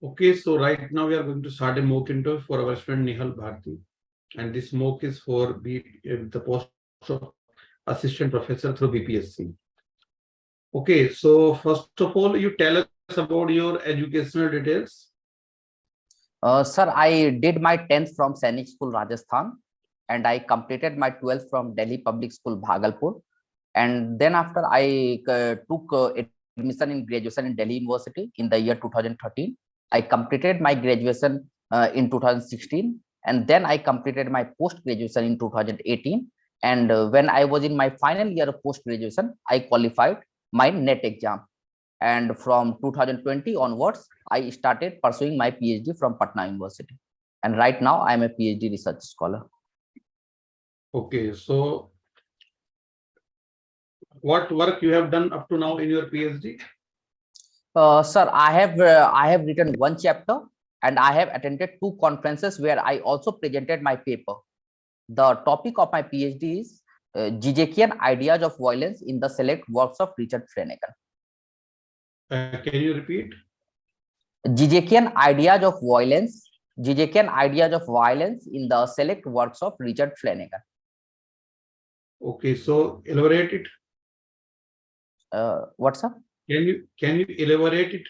Okay, so right now we are going to start a mock interview for our student Nihal Bharti, and this mock is for the post of assistant professor through BPSC. Okay, so first of all, you tell us about your educational details. Sir, I did my 10th from Sainik School, Rajasthan, and I completed my 12th from Delhi Public School, Bhagalpur. And then after I took admission in graduation in Delhi University in the year 2013. I completed my graduation in 2016, and then I completed my post-graduation in 2018. And when I was in my final year of post-graduation, I qualified my NET exam. And from 2020 onwards, I started pursuing my PhD from Patna University. And right now, I'm a PhD research scholar. Okay, so what work you have done up to now in your PhD? Sir, I have written one chapter, and I have attended 2 conferences where I also presented my paper. The topic of my PhD is Gizekian Ideas of Violence in the Select Works of Richard Flanagan. Can you repeat? Gizekian Ideas of Violence. Gizekian Ideas of Violence in the Select Works of Richard Flanagan. Okay, so elaborate it. What's up? Can you elaborate it?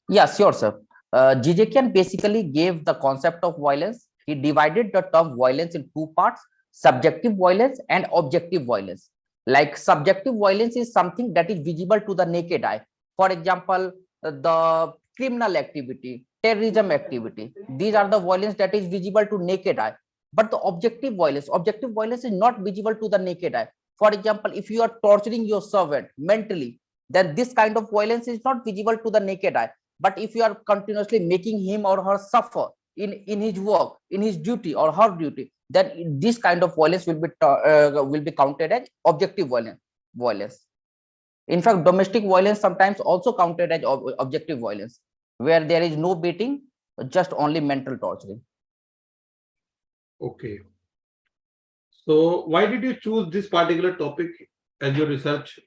Yeah, sure, sir. Gizekian basically gave the concept of violence. He divided the term violence in 2 parts: subjective violence and objective violence. Like subjective violence is something that is visible to the naked eye. For example, the criminal activity, terrorism activity. These are the violence that is visible to naked eye. But the objective violence is not visible to the naked eye. For example, if you are torturing your servant mentally, then this kind of violence is not visible to the naked eye. But if you are continuously making him or her suffer in his work, in his duty or her duty, then this kind of violence will be counted as objective violence. In fact, domestic violence sometimes also counted as objective violence, where there is no beating, just only mental torturing. Okay. So why did you choose this particular topic as your research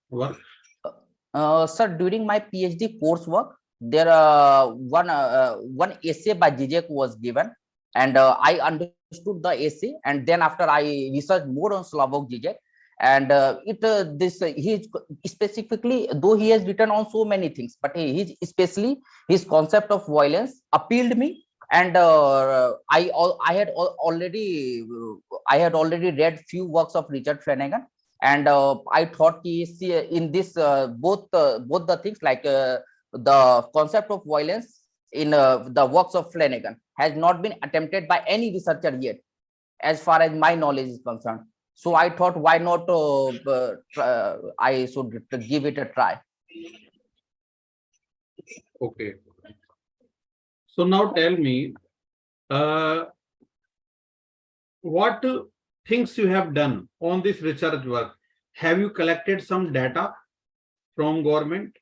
work? Sir, during my PhD coursework, there one essay by Zizek was given, and I understood the essay, and then after I researched more on Slavoj Zizek, and he specifically, though he has written on so many things, but especially his concept of violence appealed me, and I had already read few works of Richard Flanagan. And I thought in this both the things, like the concept of violence in the works of Flanagan has not been attempted by any researcher yet, as far as my knowledge is concerned. So I thought, why not I should give it a try. Okay. So now tell me, what things you have done on this research work. Have you collected some data from government?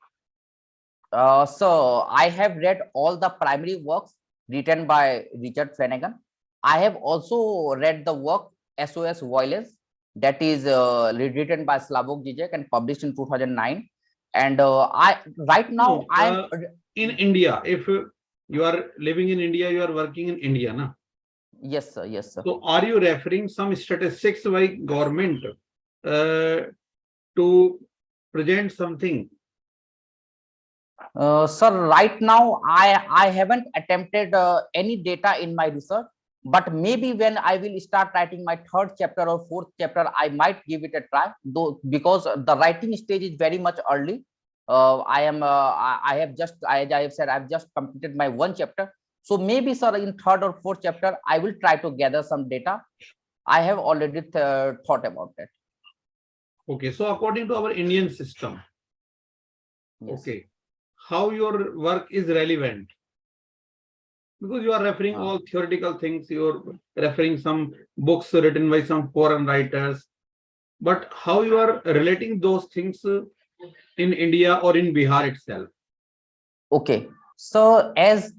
So I have read all the primary works written by Richard Flanagan. I have also read the work SOS Violence, that is written by Slavoj Zizek and published in 2009. And right now I'm in India. If you are living in India, you are working in India, na? Yes, sir. Yes, sir. So are you referring some statistics by government to present something? Sir, right now I haven't attempted any data in my research, but maybe when I will start writing my 3rd chapter or 4th chapter, I might give it a try, though, because the writing stage is very much early. I have just, as I have said, I've just completed my 1 chapter. So maybe, sir, in 3rd or 4th chapter, I will try to gather some data. I have already thought about that. Okay, so according to our Indian system, yes. Okay, how your work is relevant? Because you are referring all theoretical things, you are referring some books written by some foreign writers, but how you are relating those things in India or in Bihar itself? Okay, so as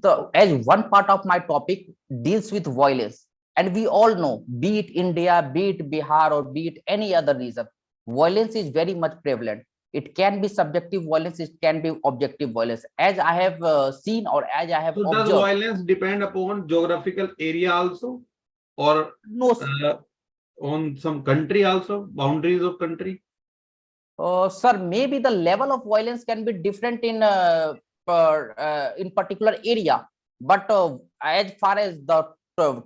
one part of my topic deals with violence, and we all know, be it India, be it Bihar, or be it any other region, violence is very much prevalent. It can be subjective violence, it can be objective violence. As I have seen, or as I have So does observed. violence depend upon geographical area also, or No, on some country also, boundaries of country? sir, maybe the level of violence can be different in particular area, but as far as the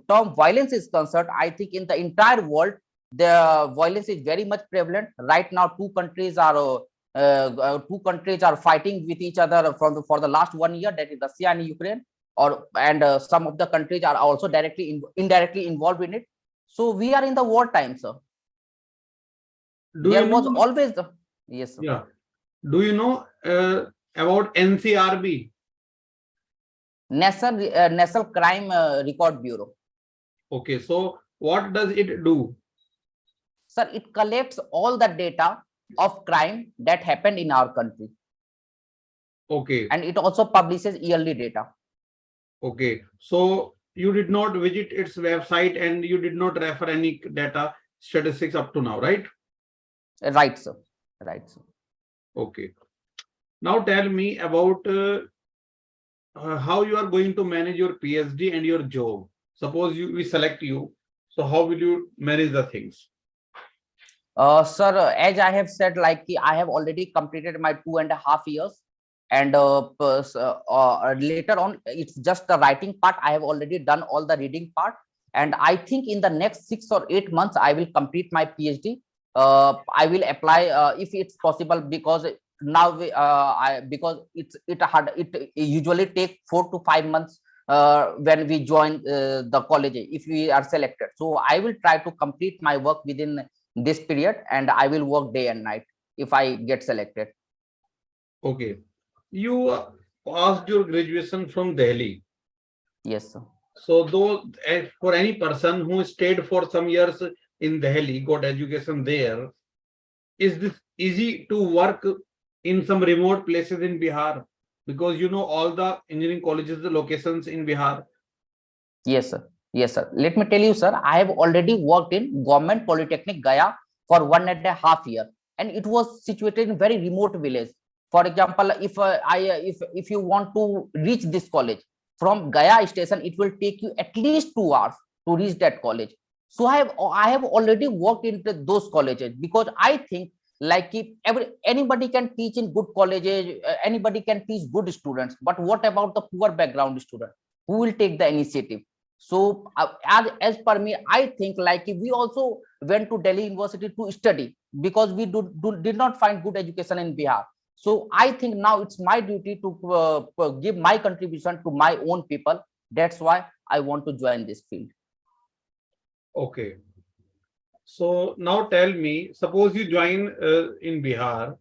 term violence is concerned, I think in the entire world the violence is very much prevalent right now. Two countries are fighting with each other for the last 1 year, that is Russia and Ukraine, and some of the countries are also indirectly involved in it. So we are in the war time, sir. Do There you was know? always the, yes, sir. Yeah. Do you know about NCRB? National Crime Record Bureau. Okay, so what does it do? Sir, it collects all the data of crime that happened in our country, Okay, and it also publishes yearly data. okay. So you did not visit its website and you did not refer any data statistics up to now, right? Right, sir. Right, sir. Okay. Now tell me about how you are going to manage your PhD and your job. Suppose we select you. So how will you manage the things? Sir, as I have said, like I have already completed my 2.5 years, and later on, it's just the writing part. I have already done all the reading part, and I think in the next 6 or 8 months, I will complete my PhD. I will apply if it's possible, because now because it usually take 4 to 5 months when we join the college if we are selected. So I will try to complete my work within this period, and I will work day and night if I get selected. Okay. You passed your graduation from Delhi. Yes, sir. So though for any person who stayed for some years in Delhi, got education there, is this easy to work in some remote places in Bihar? Because you know all the engineering colleges, the locations in Bihar. Yes, sir. Yes, sir. Let me tell you, sir, I have already worked in Government Polytechnic Gaya for 1.5 years, and it was situated in very remote village. For example, if you want to reach this college from Gaya station, it will take you at least 2 hours to reach that college. So I have already worked into those colleges, because I think like if anybody can teach in good colleges, anybody can teach good students. But what about the poor background student? Who will take the initiative? So as per me, I think like we also went to Delhi University to study, because we did not find good education in Bihar. So I think now it's my duty to give my contribution to my own people. That's why I want to join this field. Okay. So now tell me, suppose you join in Bihar.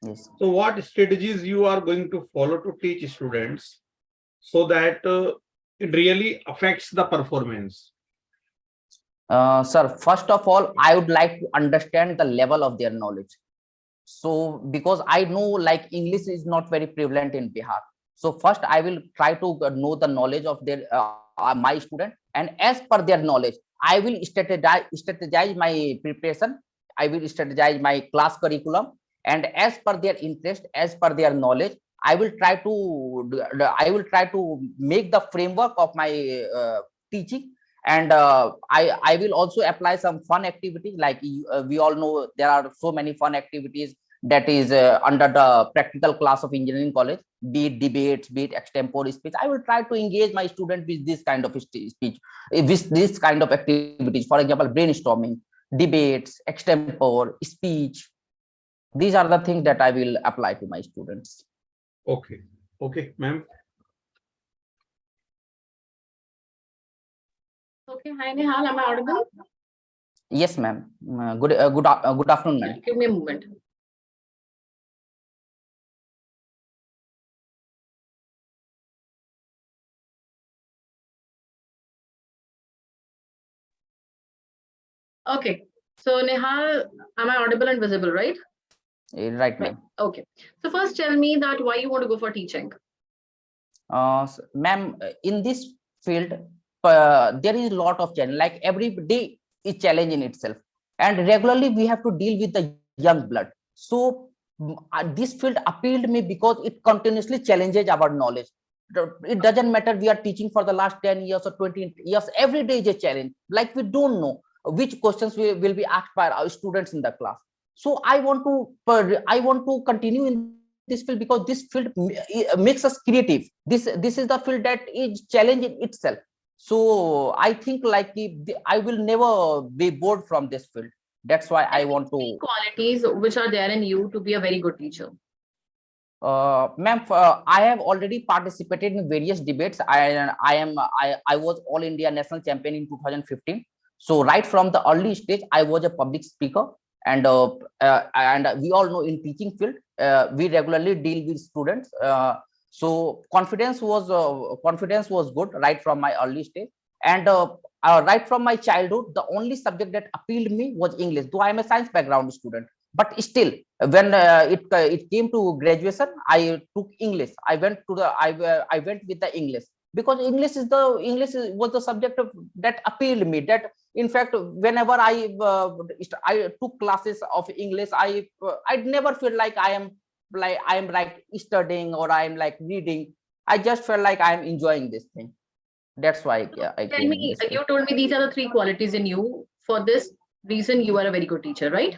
Yes. So what strategies you are going to follow to teach students so that it really affects the performance? Sir, first of all, I would like to understand the level of their knowledge. So because I know like English is not very prevalent in Bihar, so first I will try to know the knowledge of their my student, and as per their knowledge I will strategize my preparation. I will strategize my class curriculum, and as per their interest, as per their knowledge, I will try to make the framework of my teaching. And I will also apply some fun activities, like we all know there are so many fun activities that is under the practical class of engineering college, be it debates, be it extempore speech. I will try to engage my student with this kind of speech, with this kind of activities. For example, brainstorming, debates, extempore speech. These are the things that I will apply to my students. Okay. Okay, ma'am. Okay, hi Nihal, am I audible? Yes, ma'am. Good afternoon, ma'am. Give me a moment. Okay, so Nihal, am I audible and visible, right? Right, ma'am. Okay, so first tell me that why you want to go for teaching. Ma'am, in this field, there is a lot of challenge. Like every day is challenge in itself, and regularly we have to deal with the young blood. So this field appealed me because it continuously challenges our knowledge. It doesn't matter we are teaching for the last 10 years or 20 years, every day is a challenge. Like we don't know which questions will be asked by our students in the class. So I want to continue in this field because this field makes us creative. This is the field that is challenging itself. So I think like I will never be bored from this field. That's why I want to. Qualities which are there in you to be a very good teacher. Ma'am, I have already participated in various debates. I was All India National Champion in 2015. So right from the early stage, I was a public speaker, and we all know in teaching field, we regularly deal with students. So confidence was good right from my early stage, and right from my childhood, the only subject that appealed me was English. Though I am a science background student, but still, when it came to graduation, I took English. I went with the English because was the subject that appealed me. That in fact, whenever I took classes of English, I never feel like I am like studying or I am like reading. I just felt like I am enjoying this thing. That's why I Tell came in me, this you told me these are the 3 qualities in you. For this reason, you are a very good teacher, right?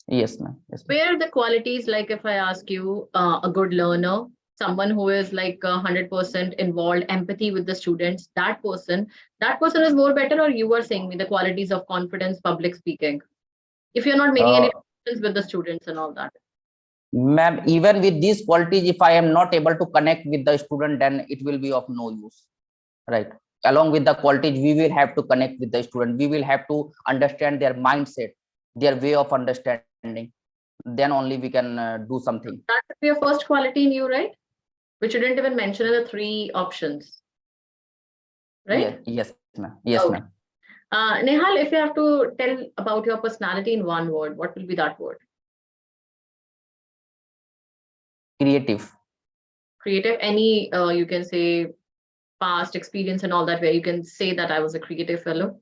Yes, ma'am. Yes, ma'am. Where are the qualities, like if I ask you, a good learner, someone who is like 100% involved, empathy with the students, that person is more better, or you are saying me the qualities of confidence, public speaking, if you're not making any difference with the students and all that? Ma'am, even with these qualities, if I am not able to connect with the student, then it will be of no use, right? Along with the qualities, we will have to connect with the student. We will have to understand their mindset, their way of understanding. Then only we can do something. That would be your first quality in you, right? Which you didn't even mention in the 3 options, right? Yes, ma'am. Yes, Okay. ma'am. Nehal, if you have to tell about your personality in one word, what will be that word? Creative. Creative. Any, you can say past experience and all that, where you can say that I was a creative fellow?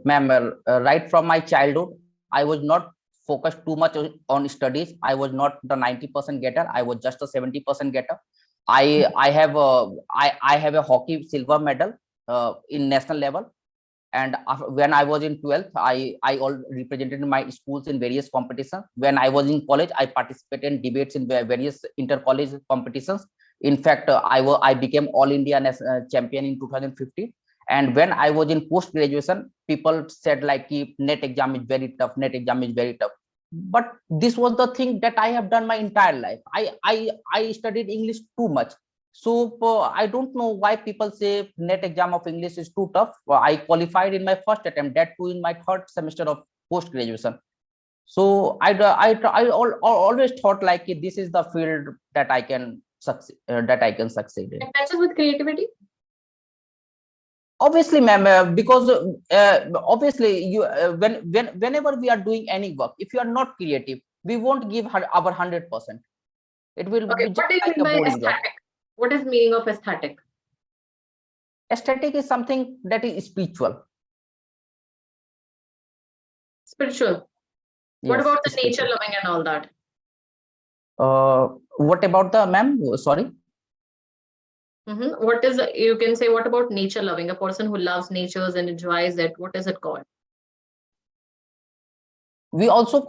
Ma'am, right from my childhood, I was not focused too much on studies. I was not the 90% getter. I was just a 70% getter. I have a hockey silver medal in national level. And when I was in 12th, I all represented my schools in various competitions. When I was in college, I participated in debates in various inter-college competitions. In fact, I became All India champion in 2015. And when I was in post graduation, people said like net exam is very tough. Net exam is very tough. But this was the thing that I have done my entire life. I studied English too much. So I don't know why people say net exam of English is too tough. I qualified in my first attempt, that too in my 3rd semester of post graduation. So I always thought like this is the field that I can succeed. In. It matches with creativity. Obviously, ma'am, because obviously whenever we are doing any work, if you are not creative, we won't give our 100%. It will Okay, be just what do you like mean a by boring job. aesthetic? What is meaning of aesthetic? Aesthetic is something that is spiritual. Spiritual. What Yes, about the spiritual. nature loving and all that? What about the ma'am? Sorry. What is you can say? What about nature loving? A person who loves natures and enjoys it. What is it called? We also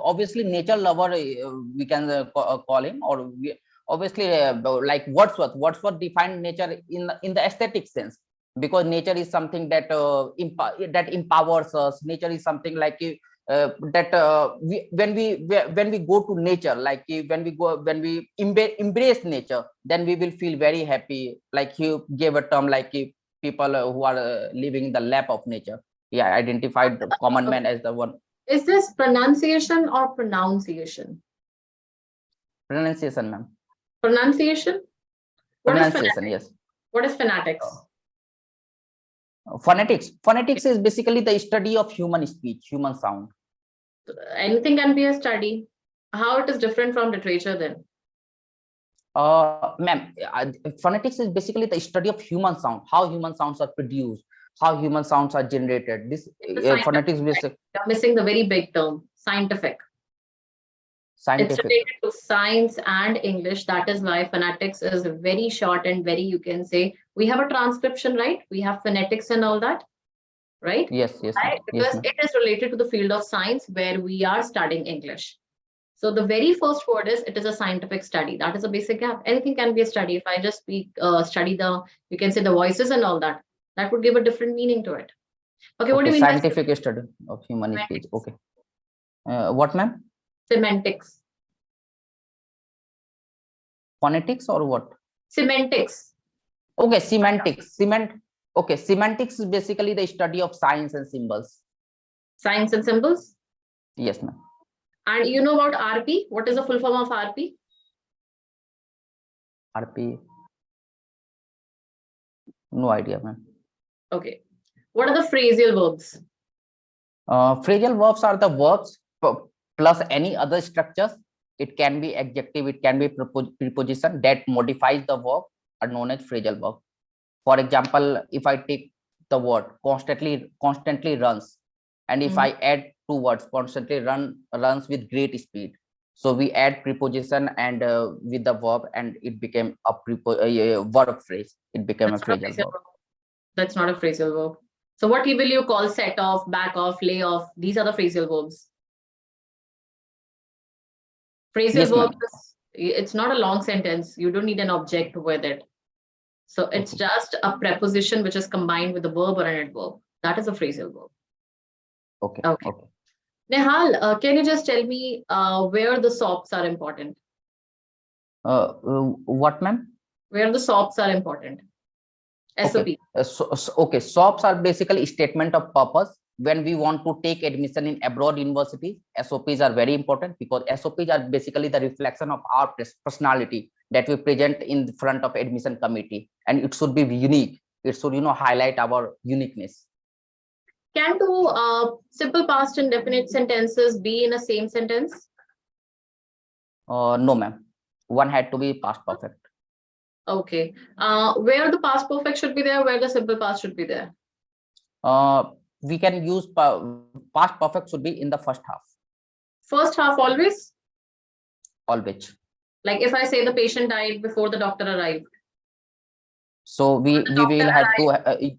obviously nature lover. We can call him, or obviously like Wordsworth defined nature in the aesthetic sense, because nature is something that that empowers us. Nature is something like when we go to nature, like when we embrace nature, then we will feel very happy. Like you gave a term like people who are living in the lap of nature. Yeah, identified the common man as the one. Is this pronunciation or pronunciation? Pronunciation, ma'am. Pronunciation? What Pronunciation, is yes. What is phonetics? Phonetics is basically the study of human speech, human sound. Anything can be a study. How it is different from literature then? Ma'am, phonetics is basically the study of human sound, how human sounds are produced. how human sounds are generated. This The scientific phonetics side. based You're missing the very big term, scientific. It's scientific. related to science and English. That is why phonetics is very short and very, you can say, we have a transcription, right? We have phonetics and all that, right? Yes, yes, Right? yes, Because it is related to the field of science where we are studying English. So the very first word is it is a scientific study. That is a basic gap. Anything can be a study. If I just study the, you can say the voices and all that, that would give a different meaning to it. Okay, what do okay. you mean by Scientific study of human speech. semantics? Okay. What, ma'am? Semantics. Phonetics or what? Semantics. Okay, semantics. Okay, semantics is basically the study of signs and symbols. Signs and symbols. Yes, ma'am. And you know about RP? What is the full form of RP? RP. No idea, ma'am. Okay. What are the phrasal verbs? Phrasal verbs are the verbs plus any other structures. It can be adjective, it can be preposition that modifies the verb, are known as phrasal verb. For example, if I take the word constantly runs, and if I add two words, constantly runs with great speed, so we add preposition and with the verb, and it became a verb phrase. It became a phrasal verb. That's not a phrasal verb. So what will you call set off, back off, lay off? These are the phrasal verbs. Phrasal Yes, verb ma'am. it's not a long sentence. You don't need an object with it. So it's Okay. just a preposition which is combined with a verb or an adverb. That is a phrasal verb. Okay. Okay. Okay. Nehal, can you just tell me where the SOPs are important? What, ma'am? Where the SOPs are important? SOP. Okay. Okay. SOPs are basically statement of purpose. When we want to take admission in abroad universities, SOPs are very important because SOPs are basically the reflection of our personality that we present in front of admission committee, and it should be unique. It should, highlight our uniqueness. Can two simple past indefinite sentences be in a same sentence? No, ma'am. One had to be past perfect. Okay. Where the past perfect should be there, where the simple past should be there? We can use past perfect should be in the first half. First half always? Always. Like if I say the patient died before the doctor arrived. So we will have to.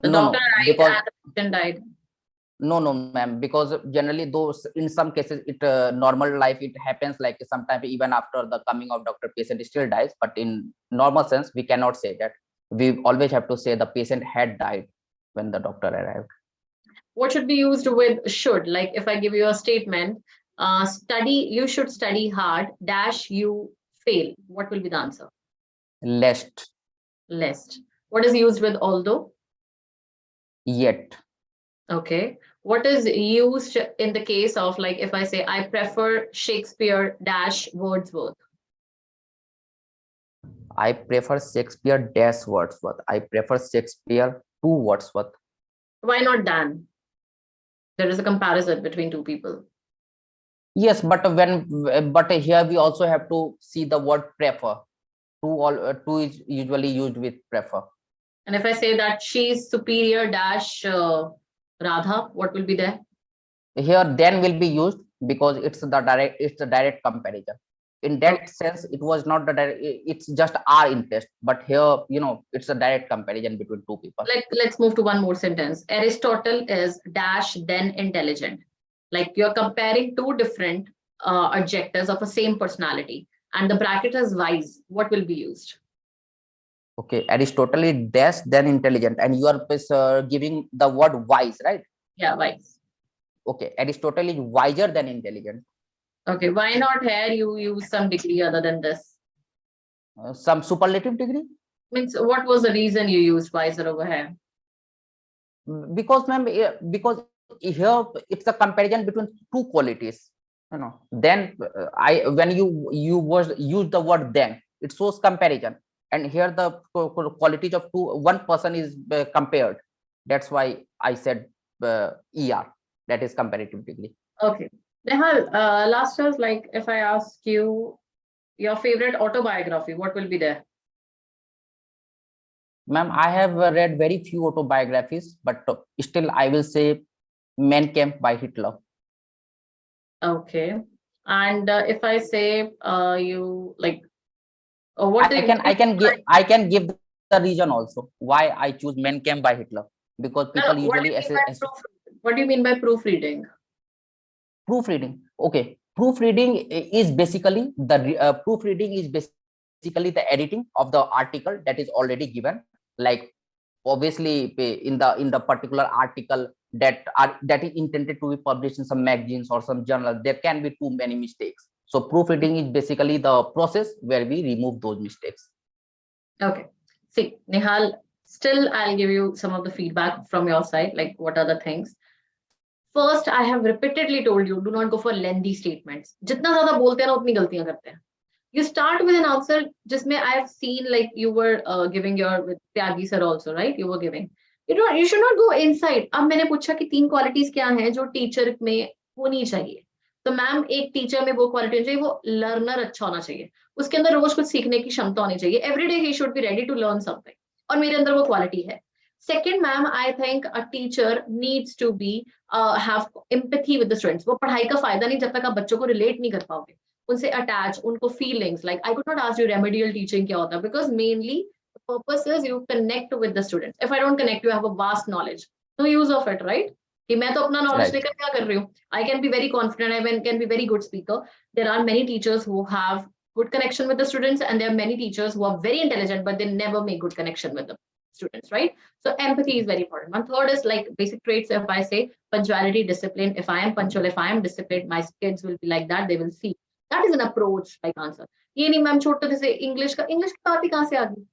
The No, doctor no, arrived because and the patient died. no, ma'am, because generally those in some cases it normal life it happens like sometimes even after the coming of doctor, patient still dies, but in normal sense we cannot say that. We always have to say the patient had died when the doctor arrived. What should be used with should? Like if I give you a statement, you should study hard, dash you fail. What will be the answer? Lest. Lest. What is used with although? Yet. Okay. What is used in the case of like if I say I prefer Shakespeare dash Wordsworth? I prefer Shakespeare dash Wordsworth. I prefer Shakespeare to Wordsworth. Why not Dan? There is a comparison between two people. Yes, but here we also have to see the word prefer. Two is usually used with prefer. And if I say that she's superior dash Radha, what will be there? Here then will be used because it's the direct comparison. In that sense, it was not the direct, it's just our interest, but here it's a direct comparison between two people. Let's move to one more sentence. Aristotle is dash then intelligent. Like you're comparing two different adjectives of a same personality, and the bracket is wise. What will be used? Okay, Aristotle is dash then intelligent, and you are giving the word wise, right? Yeah, wise. Okay, Aristotle is wiser than intelligent. Okay, why not here you use some degree other than this? Some superlative degree? Means what was the reason you used wiser over here? Because, ma'am, because here it's a comparison between two qualities. Then when you use the word then, it shows comparison, and here the qualities of one person is compared. That's why I said ER, that is comparative degree. Okay. Nehal, last is like if I ask you your favorite autobiography, what will be there? Ma'am, I have read very few autobiographies, but still I will say Mein Kampf by Hitler. Okay. And if I say you like, what I can give the reason also why I choose Mein Kampf by Hitler, because people usually what do you mean by proofreading? Proofreading. Okay, proofreading is basically the editing of the article that is already given. Like obviously in the particular article that is intended to be published in some magazines or some journal, there can be too many mistakes. So proofreading is basically the process where we remove those mistakes. Okay. See, Nihal, still I'll give you some of the feedback from your side, like what are the things. First, I have repeatedly told you, do not go for lengthy statements. जितना ज़्यादा बोलते हैं ना उतनी गलतियां करते हैं. You start with an answer जिसमें I have seen like you were giving your with Tyagi sir also, right? You were giving. You should not go inside. अब मैंने पूछा कि 3 qualities क्या हैं जो टीचर में होनी चाहिए. तो मैम एक टीचर में वो क्वालिटी होनी चाहिए, वो लर्नर अच्छा होना चाहिए, उसके अंदर रोज कुछ सीखने की क्षमता होनी चाहिए. Everyday he should be ready to learn something, और मेरे अंदर वो क्वालिटी है. Second, ma'am, I think a teacher needs to be have empathy with the students. वो पढ़ाई का फायदा नहीं जब तक आप बच्चों को रिलेट नहीं कर पाओगे, उनसे अटैच, उनको feelings. Like I could not ask you remedial teaching क्या होता है, because mainly the purpose is you connect with the students. If I don't connect, you have a vast knowledge, no use of it, right? कि मैं तो अपना knowledge लेकर क्या कर रही हूँ. I can be very confident, I can be very good speaker. There are many teachers who have good connection with the students, and there are many teachers who are very intelligent, but they never make good connection with the students, right? So empathy is very important. And third is like basic traits. If I say punctuality, discipline, if I am punctual, if I am disciplined, my kids will be like that. They will see. That is an approach like answer. ये नहीं ma'am छोटे से English की बात ही कहाँ से आ गई.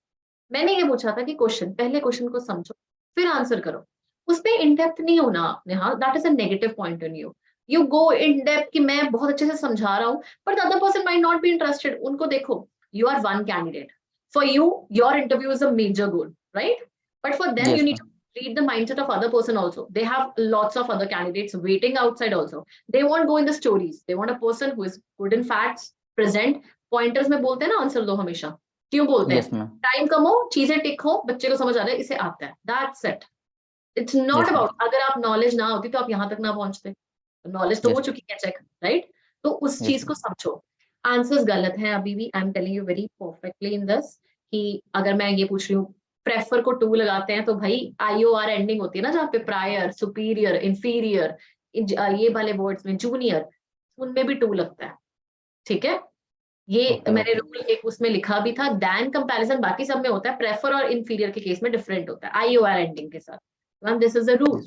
मैंने ये पूछा था कि पहले क्वेश्चन को समझो फिर आंसर करो. उसमें इन डेप्थ नहीं होना Neha. That is a negative point in you. You go in depth कि मैं बहुत अच्छे से समझा रहा हूँ, but the other person might not be interested. उनको देखो, you are one candidate. For you your interview is a major goal, right? But for them, Yes, you need to read the mindset of other person also. They have lots of other candidates waiting outside also. They won't go in the stories. They want a person who is good in facts, present. Pointers में बोलते हैं ना answer दो हमेशा. क्यों बोलते हैं? Time कम हो, चीजें टिक हो, बच्चे को समझ आ रहा है, इसे आता है. That's it. It's not about अगर आप नॉलेज ना होती तो आप यहाँ तक ना पहुंचते. नॉलेज तो हो चुकी है चेक, राइट? तो उस चीज को समझो. आंसर्स गलत हैं अभी भी. आई am telling you very perfectly in this कि अगर मैं ये पूछ रही हूँ प्रेफर को टू लगाते हैं तो भाई IOR एंडिंग होती है ना, जहाँ पे प्रायर, सुपीरियर, इंफीरियर, ये वाले वर्ड्स में जूनियर, उनमें भी टू लगता है. ठीक है, ये मैंने रूल एक उसमें लिखा भी था. दैन कंपैरिजन बाकी सब में होता है, प्रेफर और इंफीरियर के केस में डिफरेंट होता है IOR एंडिंग के साथ. Ma'am this is a rule.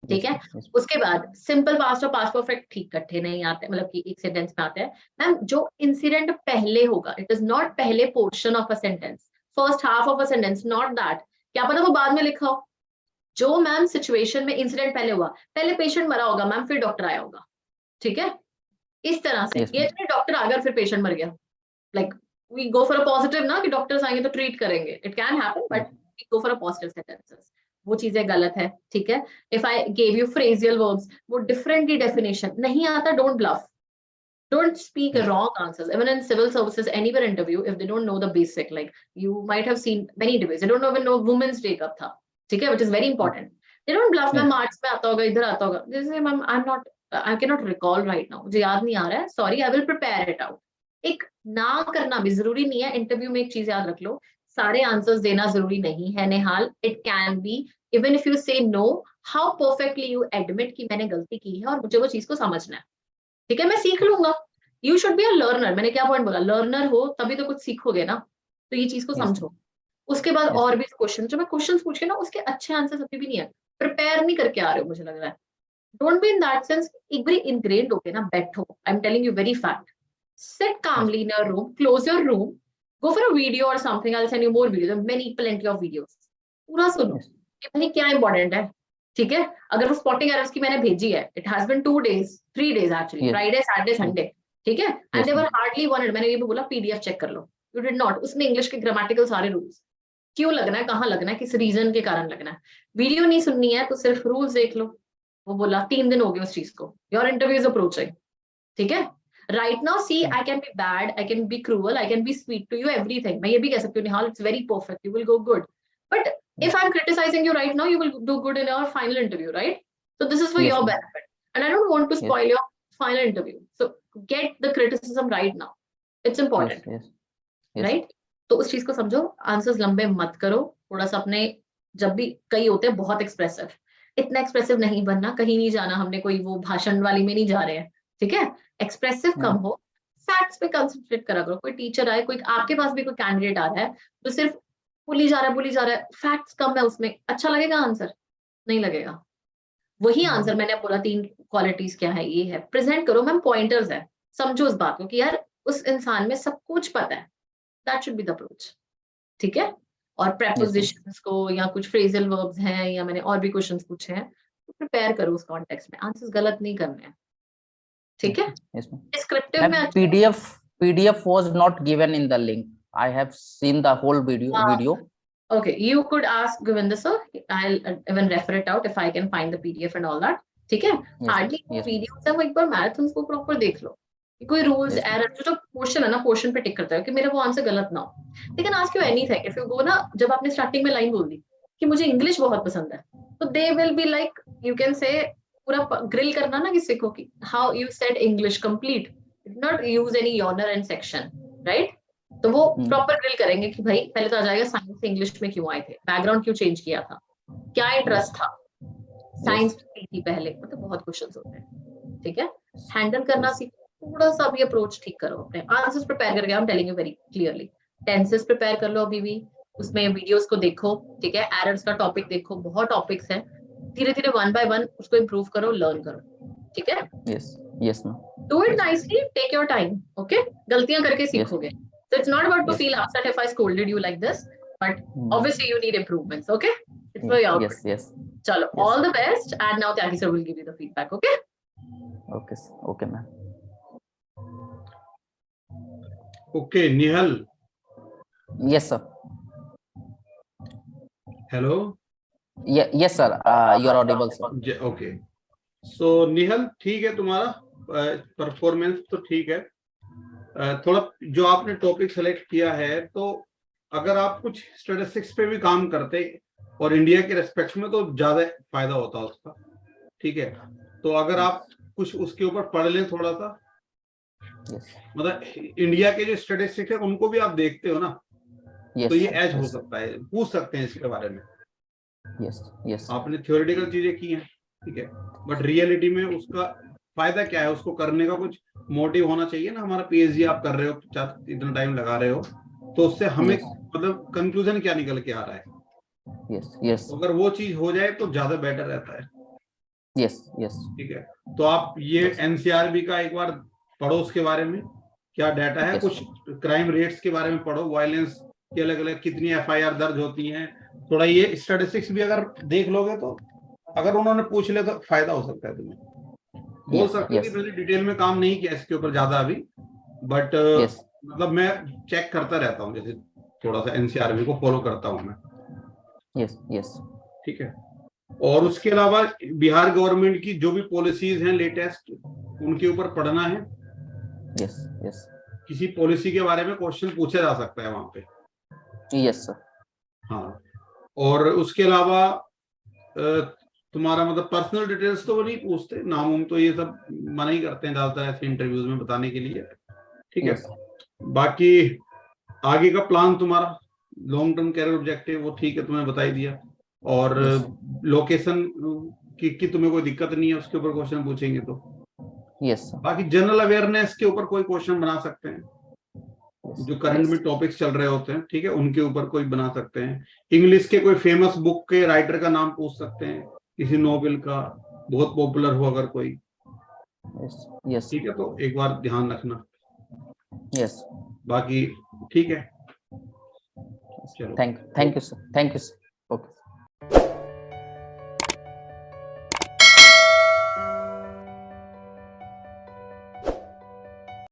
ठीक है. उसके बाद सिंपल पास्ट और पास्ट परफेक्ट ठीक इकट्ठे नहीं आते, मतलब कि एक सेंटेंस में आते हैं. मैम जो इंसिडेंट पहले होगा, इट इज नॉट पहले portion of a sentence, first half of a sentence, not that. क्या पता वो बाद में लिखा हो. जो मैम सिचुएशन में इंसिडेंट पहले हुआ, पहले पेशेंट मरा होगा मैम, फिर डॉक्टर आया होगा. ठीक है, इस तरह से. ये डॉक्टर आ गया फिर पेशेंट मर गया. Like we go for a positive ना कि डॉक्टर्स आएंगे तो ट्रीट करेंगे. It can happen, but we go for a positive sentences. वो चीजें गलत है. ठीक है. If I gave you phrasal verbs, वो डिफरेंटली डेफिनेशन नहीं आता. Don't bluff. Don't speak wrong answers. Even in civil services, anywhere interview, if they don't know the basic, like you might have seen many interviews, they don't even know Women's Day कब था. ठीक है, which is very important. They don't bluff. Ma'am arts में आता होगा, इधर आता होगा. They say, ma'am I cannot recall right now. मुझे याद नहीं आ रहा है. Sorry, I will prepare it out. एक ना करना भी जरूरी नहीं है. इंटरव्यू में एक चीज याद रख लो, सारे आंसर्स देना जरूरी नहीं है Nihal. It can be even if you say no, how perfectly you admit कि मैंने गलती की है और मुझे वो चीज को समझना है. ठीक है, मैं सीख लूंगा. You should be a learner. मैंने क्या पॉइंट बोला, लर्नर हो तभी तो कुछ सीखोगे ना. तो ये चीज को समझो. उसके बाद और भी क्वेश्चन, जो मैं क्वेश्चन पूछे ना उसके अच्छे आंसर अभी भी नहीं है. प्रिपेयर नहीं करके आ रहे हो मुझे लग रहा है. Don't be in that sense एक बार इनग्रेन्ड होके ना बैठो. I am telling you very fact. Sit calmly in your room, close your room, go for a video और something. I will send you more videos, many plenty of videos. पूरा सुनो कि भाई क्या इंपॉर्टेंट है. ठीक है, अगर वो स्पॉटिंग एरर्स की मैंने भेजी है, it has been 2 days 3 days actually, Friday Saturday Sunday. ठीक है, एंड देवर हार्डली वांटेड. मैंने ये भी बोला PDF चेक कर लो. You did not. उसने इंग्लिश के ग्रामेटिकल सारे रूल्स, क्यों लगना है, कहाँ लगना है, किस रीजन के कारण लगना है. वीडियो नहीं सुननी है तो सिर्फ रूल्स देख लो. वो बोला 3 दिन हो गए उस चीज को. Your interview is approaching. ठीक है, right now see I can be bad, I can be cruel, I can be sweet to you, everything. मैं ये भी कह सकती हूँ Nihal it's very perfect, you will go good. But if I'm criticizing you right now, you will do good in your final interview, right? So this is for Yes, your ma'am. benefit. And I don't want to Yes. spoil your final interview. So get the criticism right now. It's important, Yes, yes. right? तो उस चीज को समझो, answers लंबे मत करो, थोड़ा सा अपने, जब भी कई होते हैं बहुत एक्सप्रेसिव, इतना एक्सप्रेसिव नहीं बनना, कहीं नहीं जाना हमने, कोई वो भाषण वाली में नहीं जा रहे हैं, ठीक है? एक्सप्रेसिव कम हो, फैक्ट्स पे कंसंट्रेट करा करो। कोई टीचर आए, कोई आपके पास भी कोई कैंडिडेट आ रहा है तो सिर्फ बोली जा रहा है, फैक्ट्स कम है उसमें, अच्छा लगेगा आंसर? नहीं लगेगा। वही आंसर मैंने बोला 3 क्वालिटीज क्या है, ये है, प्रेजेंट करो मैम, पॉइंटर्स है, समझो उस बात को कि यार उस इंसान में सब कुछ पता है, that should be the approach, ठीक है? और प्रेपोजिशंस को या कुछ फ्रेजल वर्ब्स हैं, या मैंने और भी क्वेश्चंस पूछे हैं, तो प्रिपेयर करो उस कॉन्टेक्स्ट में, आंसर्स गलत नहीं करने हैं, ठीक है? Yes, ma'am. डिस्क्रिप्टिव में PDF was not given in the link. I have seen the whole video. Okay, you could ask Govinda sir. I'll even refer it out if I can find the PDF and all that. ठीक है? Hardly videos है, वो एक बार marathon को proper देख लो कि कोई rules error, जो क्वेश्चन है ना, क्वेश्चन पे टिक करता है कि मेरा वो आंसर गलत ना हो। They can ask you anything. If you go ना, जब आपने स्टार्टिंग में लाइन बोल दी कि मुझे इंग्लिश बहुत पसंद है, तो they will be like, you can say पूरा ग्रिल करना ना किसी को कि how you said English complete, not use any यॉनर एंड सेक्शन, राइट? तो वो प्रॉपर ग्रिल करेंगे कि भाई पहले तो आ जाएगा साइंस से इंग्लिश में क्यों आए थे, बैकग्राउंड क्यों चेंज किया था, क्या इंटरेस्ट था, साइंस थी पहले, मतलब बहुत क्वेश्चंस होते हैं, ठीक है? हैंडल करना सीखो, थोड़ा सा भी अप्रोच ठीक करो, अपने आंसर्स प्रिपेयर करके, आई am telling you very clearly, tenses prepare कर लो अभी भी, उसमें वीडियोस को देखो, ठीक है? एरर्स का टॉपिक देखो, बहुत टॉपिक्स हैं, धीरे धीरे 1 by 1 उसको इम्प्रूव करो, लर्न करो, ठीक है? Yes ma'am. Do it nicely, take your time, okay? गलतियां करके सीखोगे. So it's not about to feel upset if I scolded you like this, but obviously you need improvements, okay? It's for your good. Yes. Chalo, all the best, and now Tyagi sir will give you the feedback, okay? Okay ma'am. Okay, Nihal. Yes sir. Hello. Yes sir. You are audible sir. Okay. So Nihal, ठीक है, तुम्हारा performance तो ठीक है, थोड़ा जो आपने topic select किया है, तो अगर आप कुछ स्टैटिस्टिक्स पे भी काम करते और इंडिया के रेस्पेक्ट में, तो ज्यादा फायदा होता उसका, ठीक है? तो अगर आप कुछ उसके ऊपर पढ़ लें थोड़ा सा, मतलब इंडिया के जो स्टैटिस्टिक्स है उनको भी आप देखते हो ना, तो ये एज हो सकता है, पूछ सकते हैं इसके बारे में। Yes. आपने थ्योरेटिकल चीजें की हैं, ठीक है, बट रियलिटी में उसका फायदा क्या है, उसको करने का कुछ मोटिव होना चाहिए ना। हमारा पीएचडी आप कर रहे हो, इतना टाइम लगा रहे हो, तो उससे हमें मतलब कंक्लूजन क्या निकल के आ रहा है? Yes. तो अगर वो चीज हो जाए तो ज्यादा बेटर रहता है। Yes. ठीक है, तो आप ये एनसीआरबी का एक बार पढ़ो, उसके बारे में क्या डाटा है, कुछ क्राइम रेट्स के बारे में पढ़ो, वायलेंस की अलग अलग कितनी एफआईआर दर्ज होती हैं, थोड़ा ये स्टैटिस्टिक्स भी अगर देख लोगे तो अगर उन्होंने पूछ ले तो फायदा हो सकता है। तुम्हें बोल सकते हो कि मैंने डिटेल में काम नहीं किया इसके ऊपर ज्यादा अभी, बट मतलब मैं चेक करता रहता हूँ, जैसे थोड़ा सा एनसीआरबी को फॉलो करता हूँ मैं। यस ठीक है, और उसके अलावा बिहार गवर्नमेंट की जो भी पॉलिसीज हैं लेटेस्ट, उनके ऊपर पढ़ना है। यस किसी पॉलिसी के बारे में क्वेश्चन पूछा जा सकता है वहां पे। Yes sir. हाँ, और उसके अलावा तुम्हारा मतलब पर्सनल डिटेल्स तो वो नहीं पूछते, नाम तो ये सब मना ही करते हैं ज्यादातर ऐसे इंटरव्यूज में बताने के लिए। ठीक है, बाकी आगे का प्लान तुम्हारा लॉन्ग टर्म कैरियर ऑब्जेक्टिव वो ठीक है, तुम्हें बता ही दिया, और लोकेशन की तुम्हें कोई दिक्कत नहीं है, उसके ऊपर क्वेश्चन पूछेंगे तो। यस। बाकी जनरल अवेयरनेस के ऊपर कोई क्वेश्चन बना सकते हैं, जो करंट में टॉपिक्स चल रहे होते हैं, ठीक है, उनके ऊपर कोई बना सकते हैं। इंग्लिश के कोई फेमस बुक के राइटर का नाम पूछ सकते हैं, किसी नोवेल का बहुत पॉपुलर हो अगर कोई। यस। ठीक है, तो एक बार ध्यान रखना। यस। बाकी ठीक है, चलो, थैंक यू सर। ओके।